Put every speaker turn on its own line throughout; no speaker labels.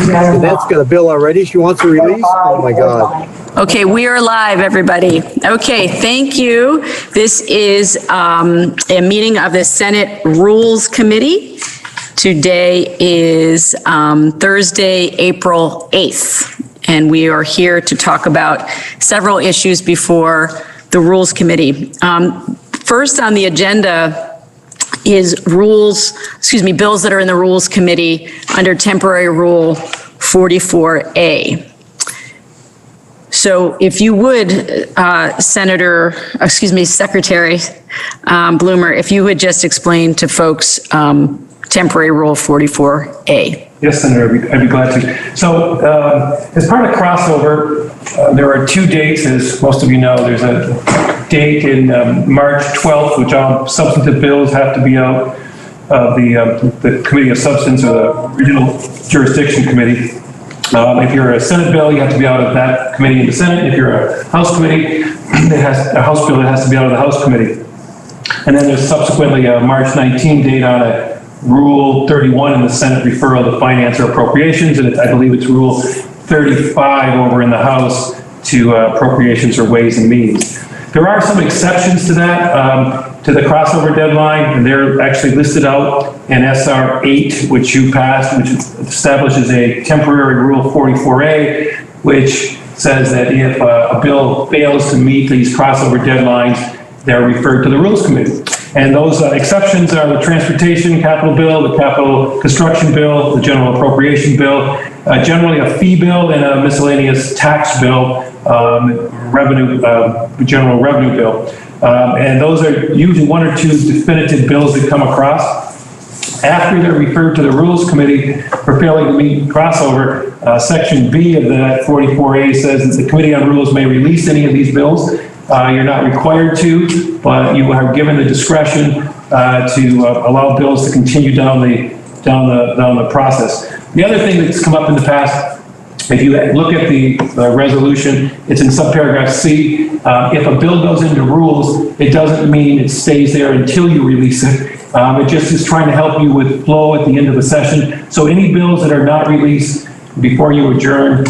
Danette's got a bill already she wants to release? Oh, my God.
Okay, we are live, everybody. Okay, thank you. This is a meeting of the Senate Rules Committee. Today is Thursday, April 8th, and we are here to talk about several issues before the Rules Committee. First on the agenda is bills that are in the Rules Committee under Temporary Rule 44A. So if you would, Secretary Bloomer, if you would just explain to folks Temporary Rule 44A.
Yes, Senator, I'd be glad to. So as part of crossover, there are two dates, as most of you know. There's a date in March 12th, which all substantive bills have to be out of the Committee of Substance or the Original Jurisdiction Committee. If you're a Senate bill, you have to be out of that committee in the Senate. If you're a House committee, a House bill, it has to be out of the House committee. And then there's subsequently a March 19 date on a Rule 31 in the Senate referral to Finance or Appropriations, and I believe it's Rule 35 over in the House to Appropriations or Ways and Means. There are some exceptions to that, to the crossover deadline, and they're actually listed out in SR 8, which you passed, which establishes a temporary Rule 44A, which says that if a bill fails to meet these crossover deadlines, they're referred to the Rules Committee. And those exceptions are the Transportation Capital Bill, the Capital Construction Bill, the General Appropriation Bill, generally a fee bill, and a miscellaneous tax bill, general revenue bill. And those are usually one or two definitive bills that come across. After they're referred to the Rules Committee for failing to meet crossover, Section B of that 44A says that the Committee on Rules may release any of these bills. You're not required to, but you are given the discretion to allow bills to continue down the process. The other thing that's come up in the past, if you look at the resolution, it's in subparagraph C. If a bill goes into rules, it doesn't mean it stays there until you release it. It just is trying to help you with flow at the end of the session. So any bills that are not released before you adjourn,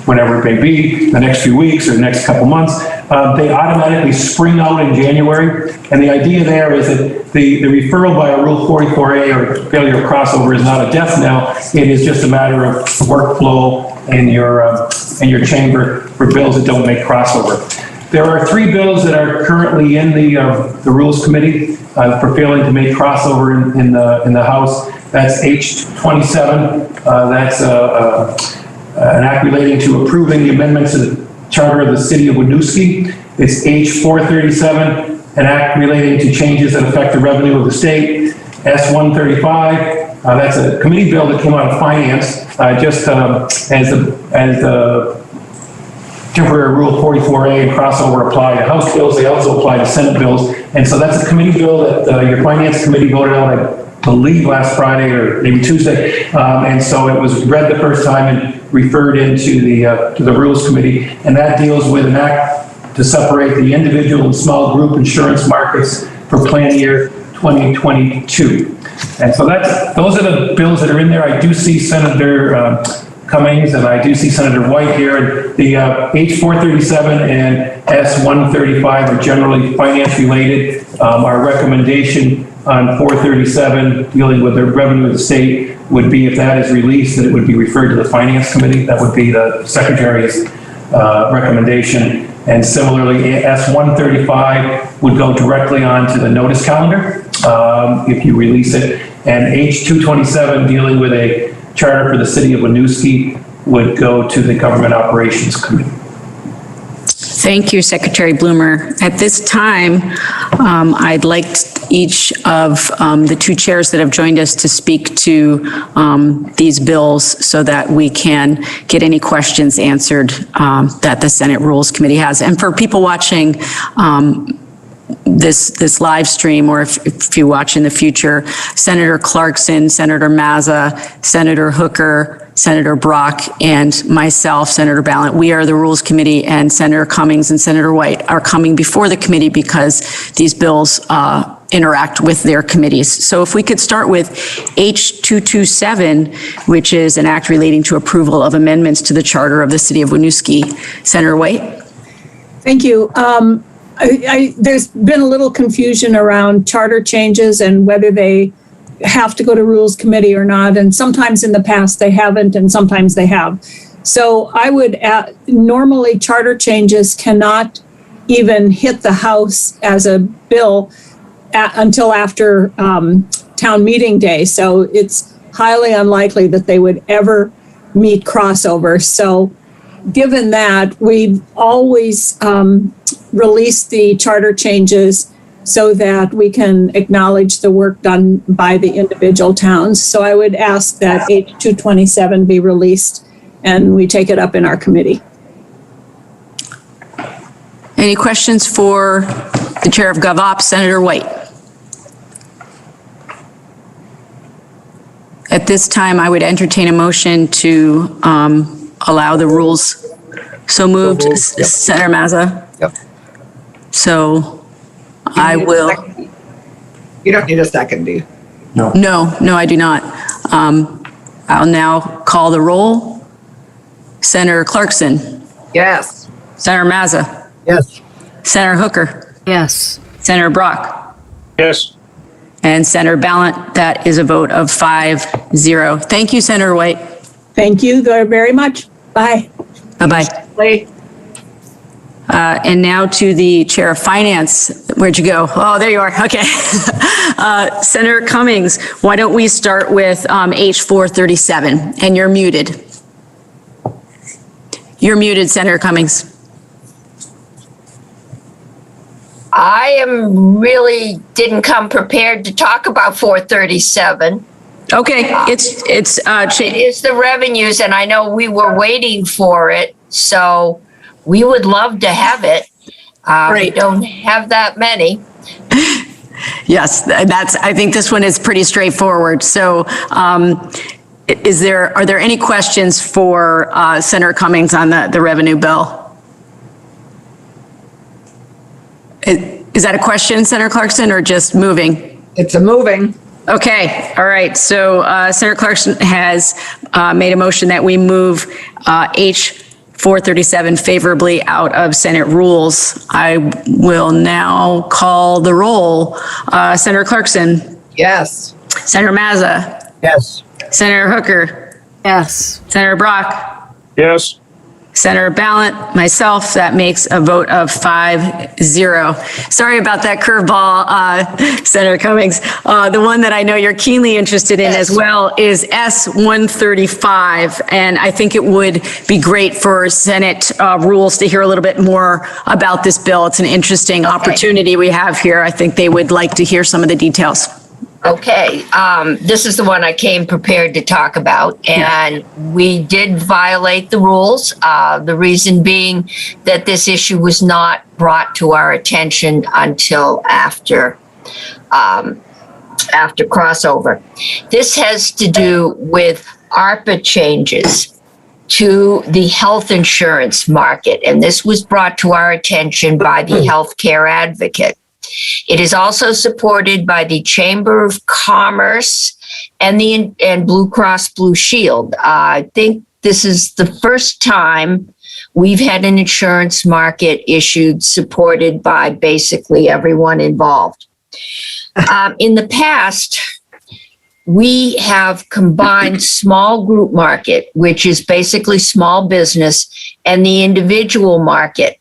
whenever it may be, the next few weeks or the next couple months, they automatically spring out in January. And the idea there is that the referral by a Rule 44A or failure of crossover is not a death knell. It is just a matter of workflow in your chamber for bills that don't make crossover. There are three bills that are currently in the Rules Committee for failing to make crossover in the House. That's H27. That's an act relating to approving the amendments to the Charter of the City of Winooski. It's H437, an act relating to changes that affect the revenue of the state. S135, that's a committee bill that came out of Finance, just as the temporary Rule 44A and crossover apply to House bills. They also apply to Senate bills. And so that's a committee bill that your Finance Committee voted on, I believe, last Friday or maybe Tuesday. And so it was read the first time and referred into to the Rules Committee. And that deals with an act to separate the individual and small group insurance markets for plan year 2022. And so those are the bills that are in there. I do see Senator Cummings and I do see Senator White here. And the H437 and S135 are generally finance related. Our recommendation on 437 dealing with the revenue of the state would be, if that is released, that it would be referred to the Finance Committee. That would be the Secretary's recommendation. And similarly, S135 would go directly onto the notice calendar if you release it. And H227 dealing with a charter for the City of Winooski would go to the Government Operations Committee.
Thank you, Secretary Bloomer. At this time, I'd like each of the two chairs that have joined us to speak to these bills so that we can get any questions answered that the Senate Rules Committee has. And for people watching this live stream, or if you watch in the future, Senator Clarkson, Senator Mazza, Senator Hooker, Senator Brock, and myself, Senator Ballant, we are the Rules Committee, and Senator Cummings and Senator White are coming before the committee because these bills interact with their committees. So if we could start with H227, which is an act relating to approval of amendments to the charter of the city of Winooski. Senator White?
Thank you. There's been a little confusion around charter changes and whether they have to go to Rules Committee or not. And sometimes in the past they haven't, and sometimes they have. So I would, normally charter changes cannot even hit the House as a bill until after town meeting day. So it's highly unlikely that they would ever meet crossover. So given that, we've always released the charter changes so that we can acknowledge the work done by the individual towns. So I would ask that H227 be released and we take it up in our committee.
Any questions for the Chair of GovOps, Senator White? At this time, I would entertain a motion to allow the rules. So moved,
Yep.
Senator Mazza.
Yep.
So I will,
You don't need a second, do you?
no, I do not. I'll now call the roll. Senator Clarkson,
Yes.
Senator Mazza,
Yes.
Senator Hooker,
Yes.
Senator Brock,
Yes.
and Senator Ballant. That is a vote of 5-0. Thank you, Senator White.
Thank you very much. Bye.
Bye-bye. And now to the Chair of Finance. Where'd you go? Oh, there you are. Okay. Senator Cummings, why don't we start with H437? And you're muted. You're muted, Senator Cummings.
I really didn't come prepared to talk about 437.
Okay,
It is the revenues, and I know we were waiting for it, so we would love to have it. We
Right.
don't have that many.
yes, I think this one is pretty straightforward. So are there any questions for Senator Cummings on the revenue bill? Is that a question, Senator Clarkson, or just moving?
It's a moving.
Okay, all right. So Senator Clarkson has made a motion that we move H437 favorably out of Senate rules. I will now call the roll. Senator Clarkson,
Yes.
Senator Mazza,
Yes.
Senator Hooker,
Yes.
Senator Brock,
Yes.
Senator Ballant, myself, that makes a vote of 5-0. Sorry about that curveball, Senator Cummings. The one that I know you're keenly interested in as well is S135. And I think it would be great for Senate rules to hear a little bit more about this bill. It's an interesting opportunity we have here. I think they would like to hear some of the details.
Okay, this is the one I came prepared to talk about, and we did violate the rules. The reason being that this issue was not brought to our attention until after crossover. This has to do with ARPA changes to the health insurance market, and this was brought to our attention by the healthcare advocate. It is also supported by the Chamber of Commerce and Blue Cross Blue Shield. I think this is the first time we've had an insurance market issued supported by basically everyone involved. In the past, we have combined small group market, which is basically small business, and the individual market,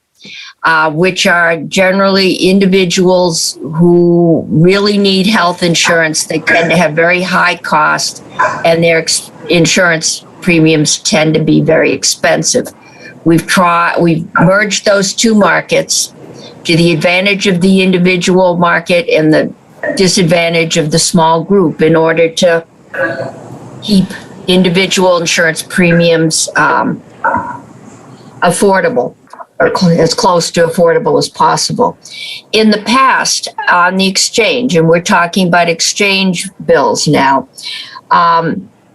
which are generally individuals who really need health insurance. They tend to have very high cost, and their insurance premiums tend to be very expensive. We've merged those two markets to the advantage of the individual market and the disadvantage of the small group in order to keep individual insurance premiums affordable, or as close to affordable as possible. In the past, on the exchange, and we're talking about exchange bills now,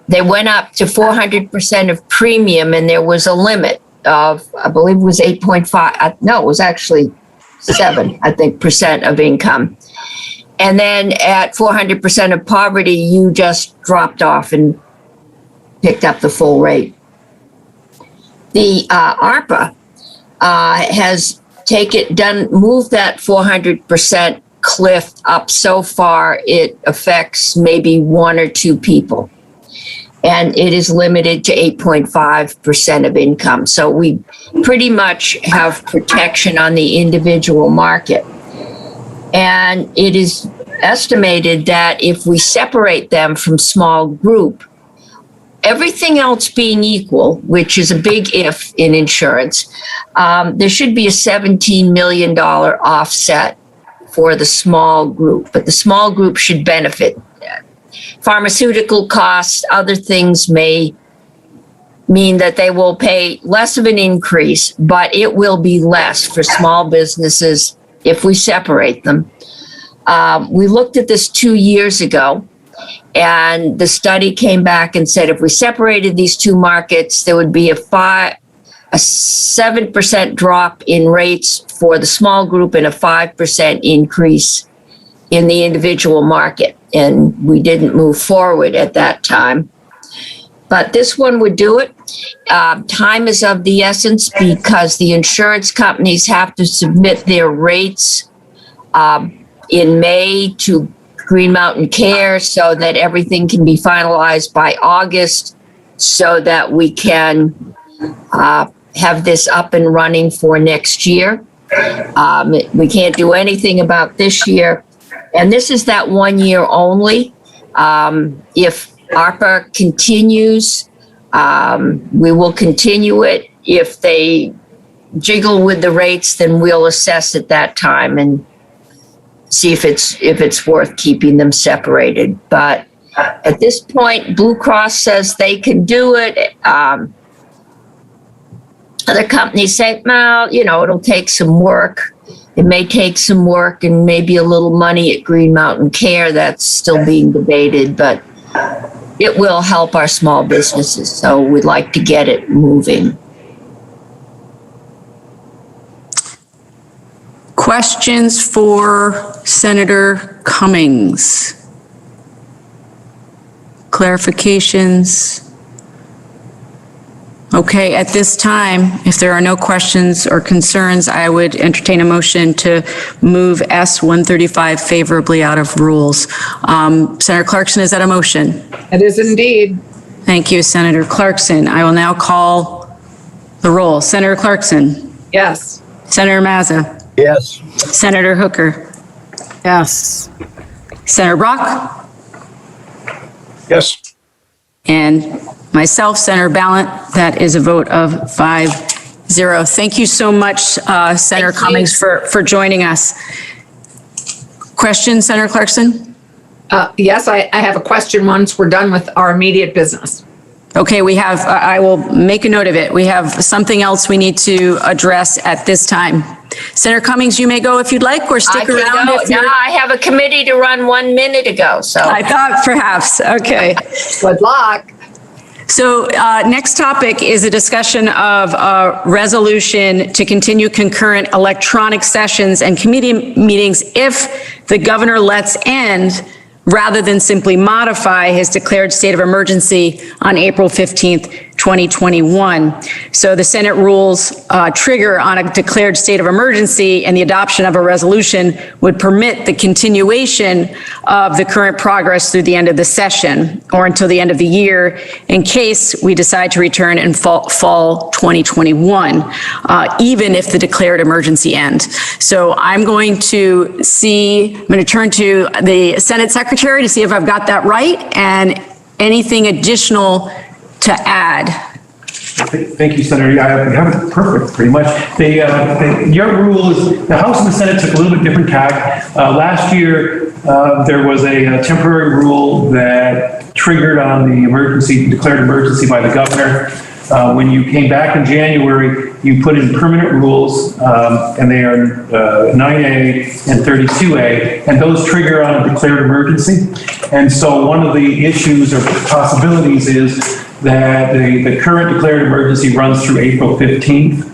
they went up to 400% of premium, and there was a limit of, I believe it was 8.5, no, it was actually 7, I think, percent of income. And then at 400% of poverty, you just dropped off and picked up the full rate. The ARPA has moved that 400% cliff up so far, it affects maybe one or two people. And it is limited to 8.5% of income. So we pretty much have protection on the individual market. And it is estimated that if we separate them from small group, everything else being equal, which is a big if in insurance, there should be a $17 million offset for the small group, but the small group should benefit. Pharmaceutical costs, other things may mean that they will pay less of an increase, but it will be less for small businesses if we separate them. We looked at this 2 years ago, and the study came back and said if we separated these two markets, there would be a 7% drop in rates for the small group and a 5% increase in the individual market. And we didn't move forward at that time. But this one would do it. Time is of the essence because the insurance companies have to submit their rates in May to Green Mountain Care so that everything can be finalized by August so that we can have this up and running for next year. We can't do anything about this year. And this is that 1 year only. If ARPA continues, we will continue it. If they jiggle with the rates, then we'll assess at that time and see if it's worth keeping them separated. But at this point, Blue Cross says they can do it. Other companies say, well, it'll take some work. It may take some work and maybe a little money at Green Mountain Care. That's still being debated, but it will help our small businesses. So we'd like to get it moving.
Questions for Senator Cummings? Clarifications? Okay, at this time, if there are no questions or concerns, I would entertain a motion to move S-135 favorably out of rules. Senator Clarkson, is that a motion?
It is indeed.
Thank you, Senator Clarkson. I will now call the roll. Senator Clarkson?
Yes.
Senator Mazza?
Yes.
Senator Hooker?
Yes.
Senator Brock?
Yes.
And myself, Senator Ballant, that is a vote of 5-0. Thank you so much, Senator Cummings, for joining us. Questions, Senator Clarkson?
Yes, I have a question once we're done with our immediate business.
Okay, we have, I will make a note of it. We have something else we need to address at this time. Senator Cummings, you may go if you'd like, or stick around.
No, I have a committee to run 1 minute ago, so.
I thought perhaps, okay.
Good luck.
So next topic is a discussion of a resolution to continue concurrent electronic sessions and committee meetings if the governor lets end rather than simply modify his declared state of emergency on April 15th, 2021. So the Senate rules trigger on a declared state of emergency, and the adoption of a resolution would permit the continuation of the current progress through the end of the session or until the end of the year in case we decide to return in fall 2021, even if the declared emergency ends. So I'm going to turn to the Senate Secretary to see if I've got that right and anything additional to add.
Thank you, Senator. Yeah, you have it perfect, pretty much. Your rule is, the House and the Senate took a little bit different tack. Last year, there was a temporary rule that triggered on the declared emergency by the governor. When you came back in January, you put in permanent rules, and they are 9A and 32A, and those trigger on a declared emergency. And so one of the issues or possibilities is that the current declared emergency runs through April 15th.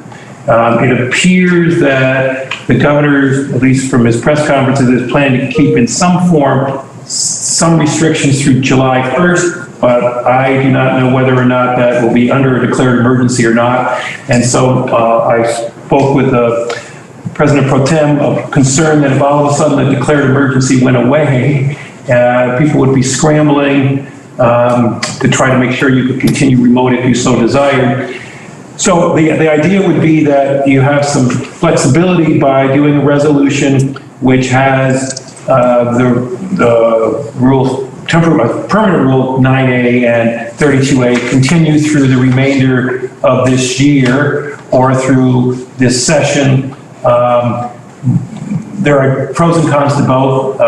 It appears that the governor, at least from his press conferences, is planning to keep in some form some restrictions through July 1st, but I do not know whether or not that will be under a declared emergency or not. And so I spoke with President Pro Tem of concern that if all of a sudden the declared emergency went away, people would be scrambling to try to make sure you could continue remote if you so desired. So the idea would be that you have some flexibility by doing a resolution which has the rule, permanent rule 9A and 32A continue through the remainder of this year or through this session. There are pros and cons to both,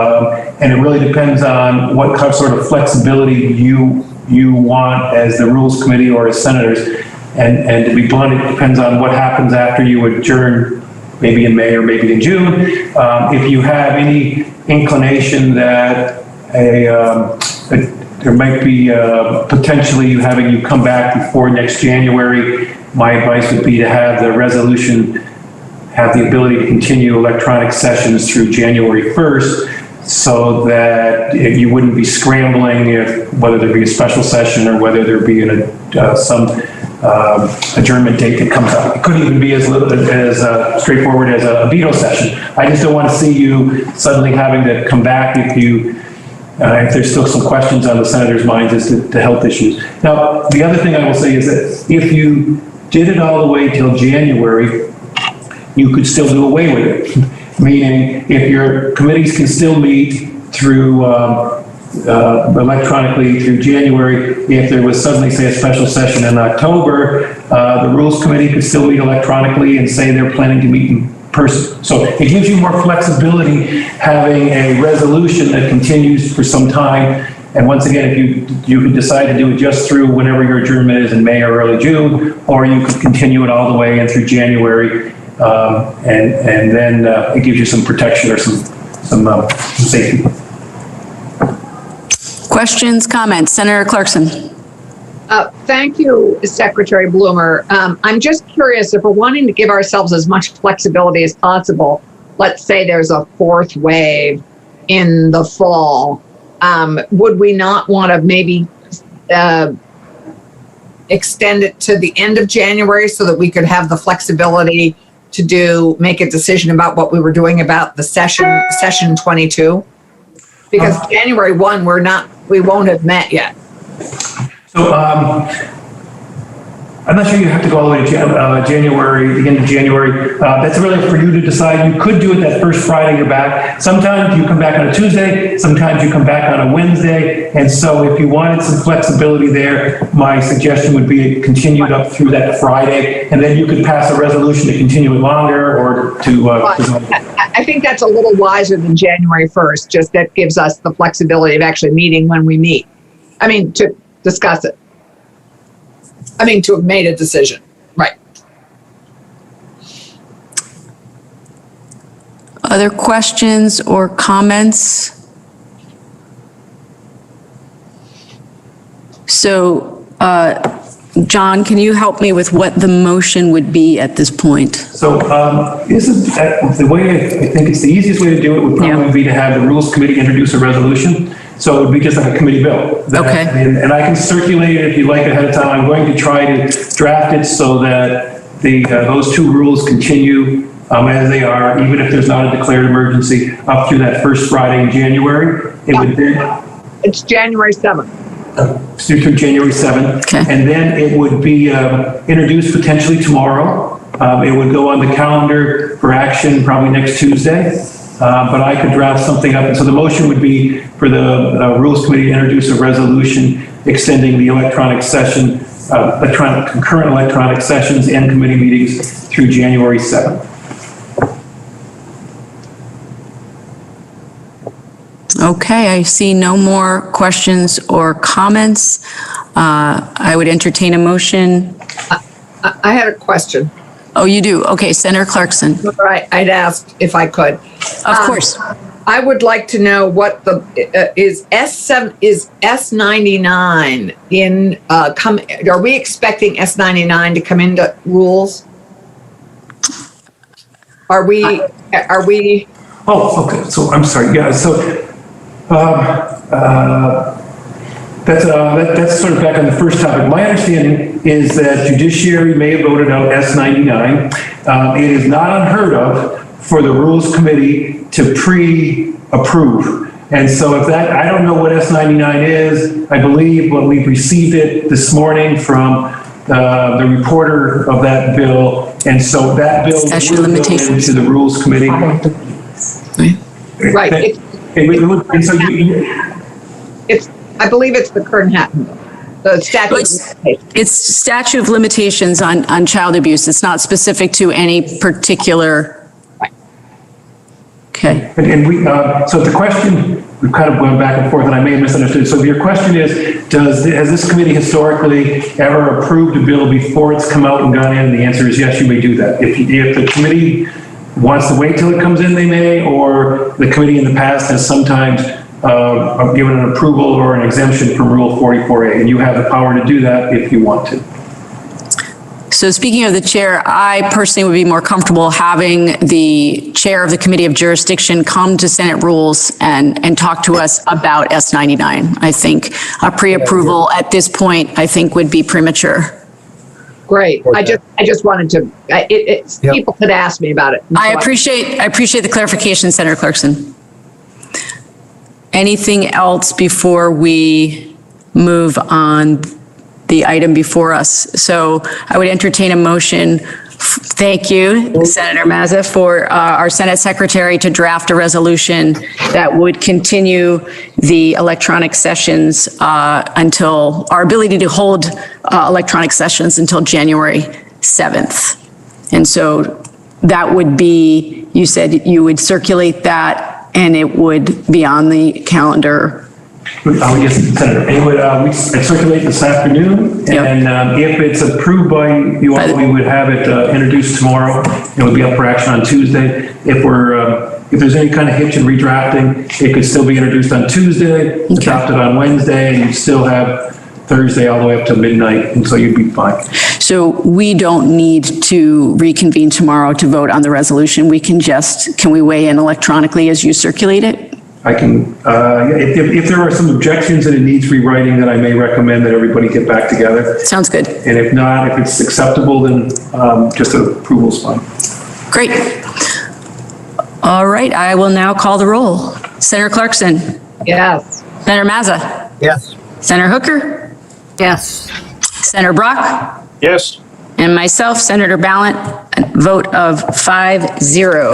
and it really depends on what sort of flexibility you want as the Rules Committee or as senators. And to be blunt, it depends on what happens after you adjourn, maybe in May or maybe in June. If you have any inclination that there might be potentially having you come back before next January, my advice would be to have the resolution have the ability to continue electronic sessions through January 1st so that you wouldn't be scrambling whether there be a special session or whether there be some adjournment date that comes up. It could even be as straightforward as a veto session. I just don't want to see you suddenly having to come back if there's still some questions on the senator's minds as to health issues. Now, the other thing I will say is that if you did it all the way till January, you could still do away with it. Meaning, if your committees can still meet through electronically through January, if there was suddenly, say, a special session in October, the Rules Committee could still meet electronically and say they're planning to meet in person. So it gives you more flexibility having a resolution that continues for some time. And once again, if you could decide to do it just through whenever your adjournment is in May or early June, or you could continue it all the way in through January, and then it gives you some protection or some safety.
Questions, comments? Senator Clarkson.
Thank you, Secretary Bloomer. I'm just curious, if we're wanting to give ourselves as much flexibility as possible, let's say there's a fourth wave in the fall, would we not want to maybe extend it to the end of January so that we could have the flexibility to make a decision about what we were doing about the session 22? Because January 1, we won't have met yet.
So I'm not sure you have to go all the way to January, the end of January. That's really for you to decide. You could do it that first Friday you're back. Sometimes you come back on a Tuesday, sometimes you come back on a Wednesday. And so if you wanted some flexibility there, my suggestion would be it continued up through that Friday, and then you could pass a resolution to continue it longer or to...
I think that's a little wiser than January 1st, just that gives us the flexibility of actually meeting when we meet. I mean, to discuss it. I mean, to have made a decision. Right.
Other questions or comments? So, John, can you help me with what the motion would be at this point?
So this is the way I think it's the easiest way to do it would probably be to have the Rules Committee introduce a resolution. So it would be just like a committee bill.
Okay.
And I can circulate it if you like ahead of time. I'm going to try to draft it so that those two rules continue as they are, even if there's not a declared emergency, up through that first Friday in January. It would then...
It's January 7th.
Through January 7th.
Okay.
And then it would be introduced potentially tomorrow. It would go on the calendar for action probably next Tuesday. But I could draft something up. And so the motion would be for the Rules Committee to introduce a resolution extending the electronic session, concurrent electronic sessions and committee meetings through January 7th.
Okay, I see no more questions or comments. I would entertain a motion.
I had a question.
Oh, you do? Okay, Senator Clarkson.
Right, I'd asked if I could.
Of course.
I would like to know what is S99 in are we expecting S99 to come into rules? Are we,
Oh, okay, so I'm sorry, yeah, so, that's sort of back on the first topic. My understanding is that judiciary may have voted out S99. It is not unheard of for the Rules Committee to pre-approve. And so if that, I don't know what S99 is, I believe when we've received it this morning from the reporter of that bill, and so that bill
Statute of
will go
limitations.
into the Rules Committee.
right,
And so
I believe it's the Kern-Hatton bill, the statute.
It's statute of limitations on child abuse. It's not specific to any particular.
Right.
Okay.
And we, so the question, we've kind of went back and forth and I may have misunderstood. So your question is, has this committee historically ever approved a bill before it's come out and gone in? And the answer is yes, you may do that. If the committee wants to wait till it comes in, they may, or the committee in the past has sometimes given an approval or an exemption from Rule 44A, and you have the power to do that if you want to.
So speaking of the chair, I personally would be more comfortable having the chair of the Committee of Jurisdiction come to Senate Rules and talk to us about S99. I think a pre-approval at this point, I think would be premature.
Great. I just wanted to,
Yep.
people could ask me about it.
I appreciate the clarification, Senator Clarkson. Anything else before we move on the item before us? So I would entertain a motion. Thank you, Senator Mazza, for our Senate Secretary to draft a resolution that would continue the electronic sessions until, our ability to hold electronic sessions until January 7th. And so that would be, you said you would circulate that and it would be on the calendar.
Yes, Senator, it would, we circulate this afternoon,
Yep.
and if it's approved by you all, we would have it introduced tomorrow. It would be up for action on Tuesday. If there's any kind of hitch in redrafting, it could still be introduced on Tuesday, adopted on Wednesday, and you'd still have Thursday all the way up to midnight, and so you'd be fine.
So we don't need to reconvene tomorrow to vote on the resolution. We can we weigh in electronically as you circulate it?
I can, if there are some objections and it needs rewriting, then I may recommend that everybody get back together.
Sounds good.
And if not, if it's acceptable, then just an approval's fine.
Great. All right, I will now call the roll. Senator Clarkson.
Yes.
Senator Mazza.
Yes.
Senator Hooker.
Yes.
Senator Brock.
Yes.
And myself, Senator Ballant, a vote of 5-0.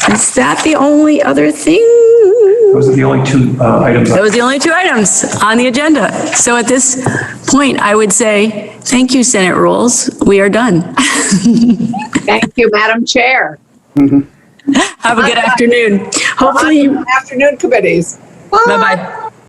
Is that the only other thing?
Those are the only two items.
Those are the only two items on the agenda. So at this point, I would say, thank you, Senate Rules. We are done.
Thank you, Madam Chair.
Have a good afternoon. Hopefully,
Afternoon committees.
bye-bye.